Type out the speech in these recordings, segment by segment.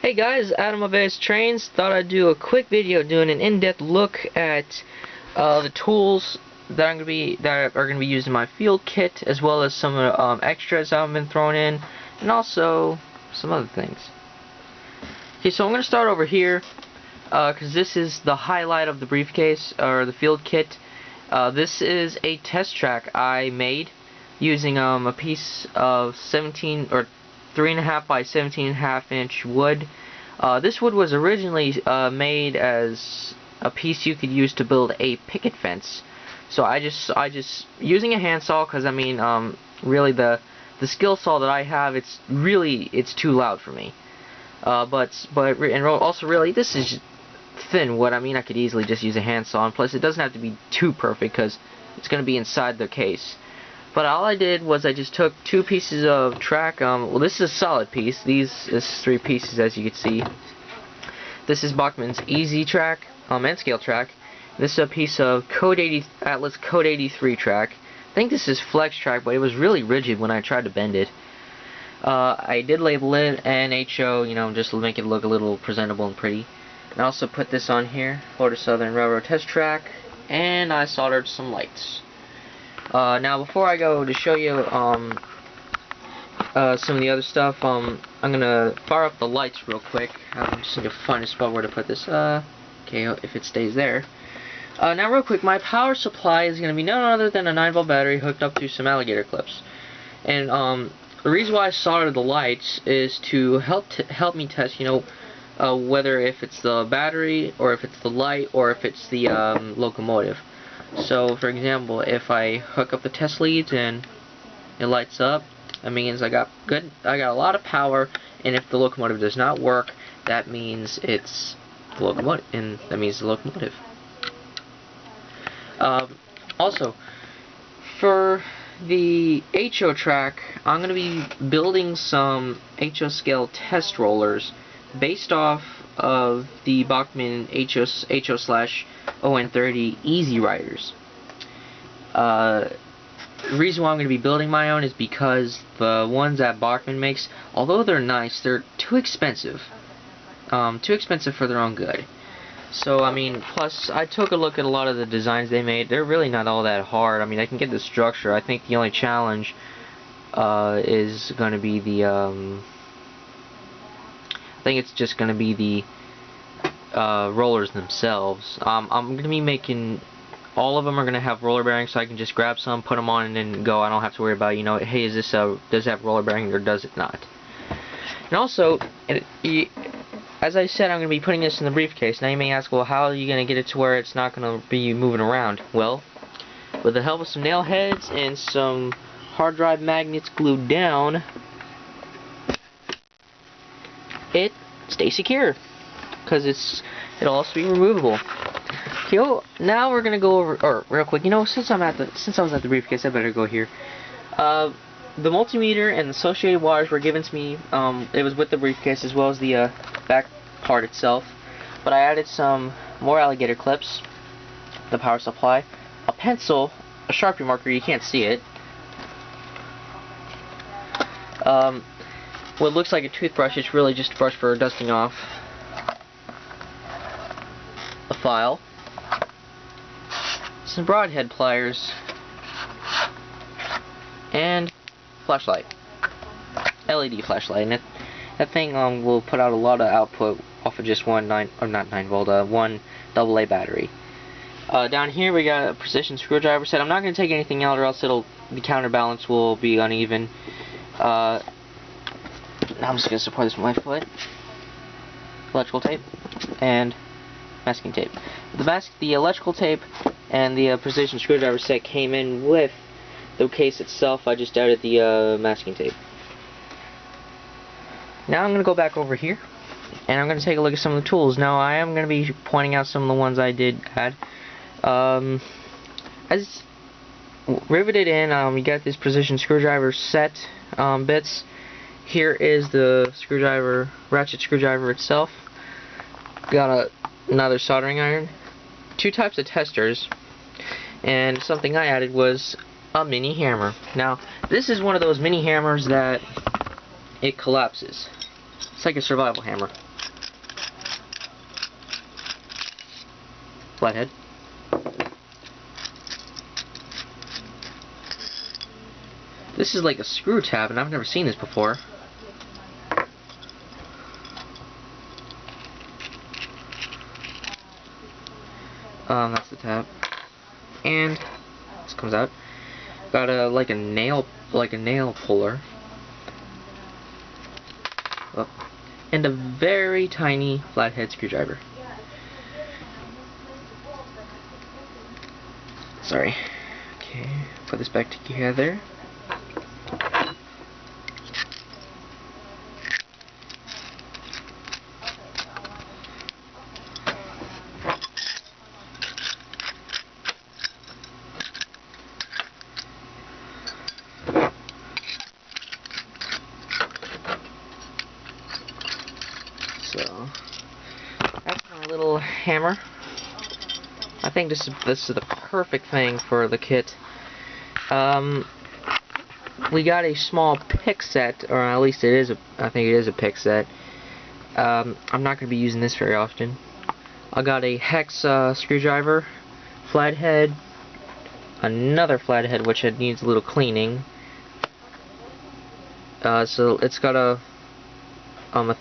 Hey guys, Adam of AS Trains. Thought I'd do a quick video doing an in-depth look at the tools that are gonna be used in my field kit, as well as some extras I've been thrown in, and also some other things. Okay, so I'm gonna start over here because this is the highlight of the briefcase or the field kit. This is a test track I made using a piece of 17 or 3.5 by 17.5 inch wood. This wood was originally made as a piece you could use to build a picket fence. So I just using a handsaw, because I mean really the skill saw that I have, it's too loud for me. And also really this is thin wood. I mean I could easily just use a handsaw, and plus it doesn't have to be too perfect because it's going to be inside the case. But all I did was I just took two pieces of track. Well, this is a solid piece. This is 3 pieces, as you can see. This is Bachmann's Easy track, and scale track. This is a piece of Atlas Code 83 track. I think this is flex track, but it was really rigid when I tried to bend it. I did label it NHO, just to make it look a little presentable and pretty. And I also put this on here, Florida Southern Railroad test track, and I soldered some lights. Now before I go to show you some of the other stuff, I'm gonna fire up the lights real quick. I'm just gonna find a spot where to put this. Okay, if it stays there. Now real quick, my power supply is gonna be none other than a 9-volt battery hooked up to some alligator clips. And the reason why I soldered the lights is to help me test, whether if it's the battery or if it's the light or if it's the locomotive. So, for example, if I hook up the test leads and it lights up, that means I got a lot of power. And if the locomotive does not work, that means it's the locomotive, and that means the locomotive. Also, for the HO track, I'm going to be building some HO scale test rollers based off of the Bachmann HO/ON30 Easy Riders. The reason why I'm going to be building my own is because the ones that Bachmann makes, although they're nice, they're too expensive. Too expensive for their own good. So, I mean, plus, I took a look at a lot of the designs they made. They're really not all that hard. I mean, I can get the structure. I think the only challenge is going to be the, I think it's just going to be the rollers themselves. I'm going to be making, all of them are going to have roller bearings, so I can just grab some, put them on, and then go. I don't have to worry about, hey, is this does it have roller bearing or does it not? And also, as I said, I'm going to be putting this in the briefcase. Now you may ask, well, how are you going to get it to where it's not going to be moving around? Well, with the help of some nail heads and some hard drive magnets glued down, it stays secure, because it'll also be removable. Okay, now we're gonna go over, or real quick, since I was at the briefcase, I better go here. The multimeter and the associated wires were given to me. It was with the briefcase as well as the back part itself. But I added some more alligator clips, the power supply, a pencil, a Sharpie marker. You can't see it. What looks like a toothbrush, it's really just a brush for dusting off. A file, some broadhead pliers, and flashlight, LED flashlight. And that thing will put out a lot of output off of just one 9-volt, one AA battery. Down here we got a precision screwdriver set. I'm not going to take anything out, or else the counterbalance will be uneven. I'm just going to support this with my foot. Electrical tape and masking tape. The electrical tape and the precision screwdriver set came in with the case itself. I just added the masking tape. Now I'm going to go back over here, and I'm going to take a look at some of the tools. Now I am going to be pointing out some of the ones I did add. As riveted in, you got this precision screwdriver set bits. Here is the ratchet screwdriver itself. Got another soldering iron, 2 types of testers, and something I added was a mini hammer. Now, this is one of those mini hammers that it collapses. It's like a survival hammer. flathead. This is like a screw tab, and I've never seen this before. That's the tab, and this comes out. Got a like a nail puller, and a very tiny flathead screwdriver. Sorry. Okay, put this back together. So that's my little hammer. I think this is the perfect thing for the kit. We got a small pick set, or at least it is I think it is a pick set. I'm not going to be using this very often. I got a hex screwdriver, flathead, another flathead which needs a little cleaning. So it's got a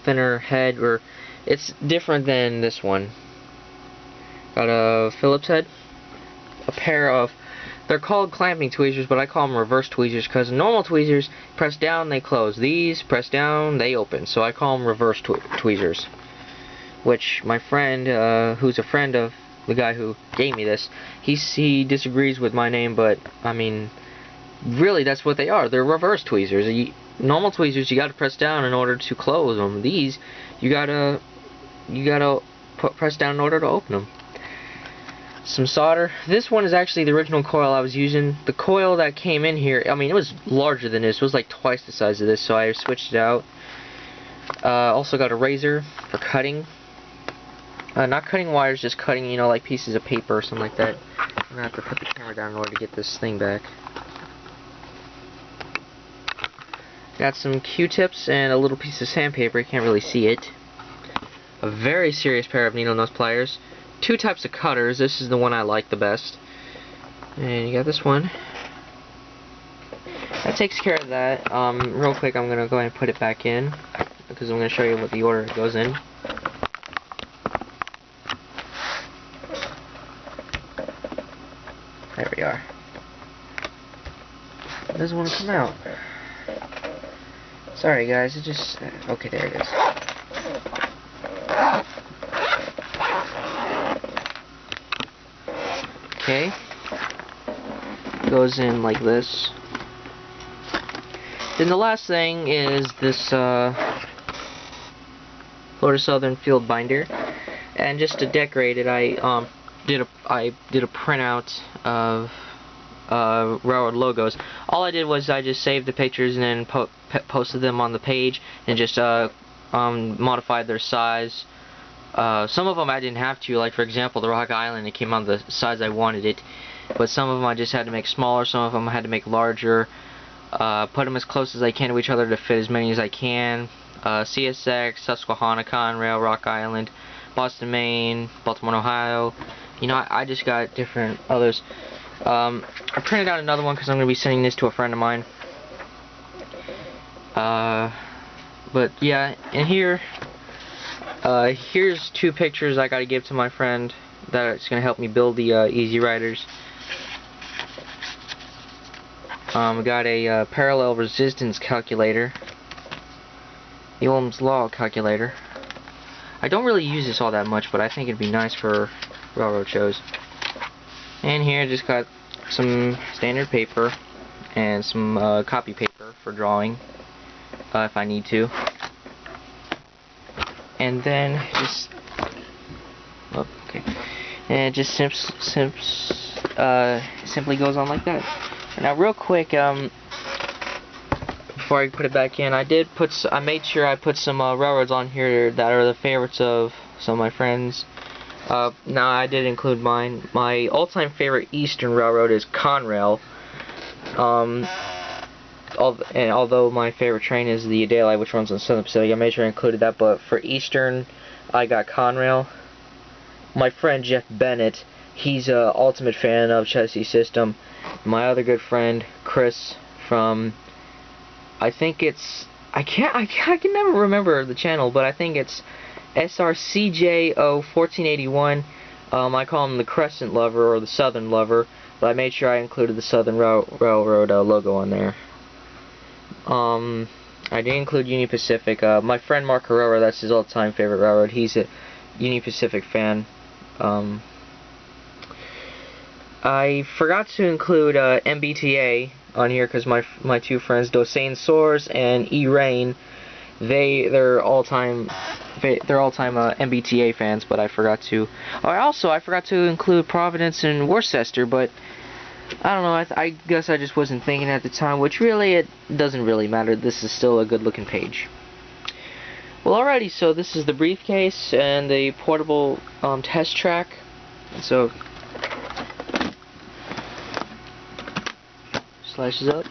thinner head, or it's different than this one. Got a Phillips head, a pair of, they're called clamping tweezers, but I call them reverse tweezers because normal tweezers, press down, they close. These, press down, they open. So I call them reverse tweezers. Which my friend, who's a friend of the guy who gave me this, he disagrees with my name, but I mean, really that's what they are. They're reverse tweezers. Normal tweezers, you gotta press down in order to close them. These, you gotta press down in order to open them. Some solder. This one is actually the original coil I was using. The coil that came in here, I mean, it was larger than this. It was like twice the size of this, so I switched it out. Also got a razor for cutting. Not cutting wires, just cutting, you know, like pieces of paper or something like that. I'm gonna have to put the camera down in order to get this thing back. Got some Q-tips and a little piece of sandpaper. You can't really see it. A very serious pair of needle nose pliers. Two types of cutters. This is the one I like the best. And you got this one. That takes care of that. Real quick, I'm going to go ahead and put it back in, because I'm going to show you what the order it goes in. There we are. It doesn't want to come out. Sorry guys, it just... okay, there it is. Okay. Goes in like this. Then the last thing is this Florida Southern Field binder. And just to decorate it, I did a printout of railroad logos. All I did was I just saved the pictures and then posted them on the page and just modified their size. Some of them I didn't have to, like for example the Rock Island, it came on the size I wanted it, but some of them I just had to make smaller, some of them I had to make larger, put them as close as I can to each other to fit as many as I can. CSX, Susquehanna, Conrail, Rock Island, Boston, Maine, Baltimore, Ohio. You know, I just got different others. I printed out another one because I'm going to be sending this to a friend of mine. But yeah, and here's two pictures I got to give to my friend that's going to help me build the Easy Riders. We got a parallel resistance calculator, the Ohm's Law calculator. I don't really use this all that much, but I think it'd be nice for railroad shows. And here just got some standard paper and some copy paper for drawing if I need to. And then just and it just simply goes on like that. Now real quick, before I put it back in, I made sure I put some railroads on here that are the favorites of some of my friends. Now I did include mine. My all-time favorite Eastern railroad is Conrail. And although my favorite train is the Daylight, which runs on Southern Pacific, I made sure I included that. But for Eastern, I got Conrail. My friend Jeff Bennett He's a ultimate fan of Chesty System. My other good friend Chris from, I think it's, I can never remember the channel, but I think it's SRCJO1481. I call him the Crescent Lover or the Southern Lover, but I made sure I included the Southern Railroad logo on there. I did include Union Pacific. My friend Mark Herrera, that's his all-time favorite railroad. He's a Union Pacific fan. I forgot to include MBTA on here because my two friends, Dosane Soares and E. Rain, they're all-time MBTA fans, but I forgot to. I forgot to include Providence and Worcester, but I don't know. I guess I just wasn't thinking at the time, which really it doesn't really matter. This is still a good-looking page. Well, alrighty. So this is the briefcase and the portable test track. So slashes up.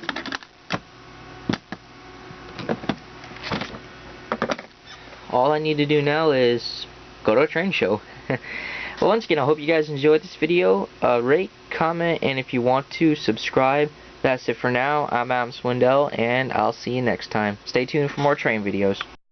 All I need to do now is go to a train show. Well, once again, I hope you guys enjoyed this video. Rate, comment, and if you want to, subscribe. That's it for now. I'm Adam Swindell, and I'll see you next time. Stay tuned for more train videos.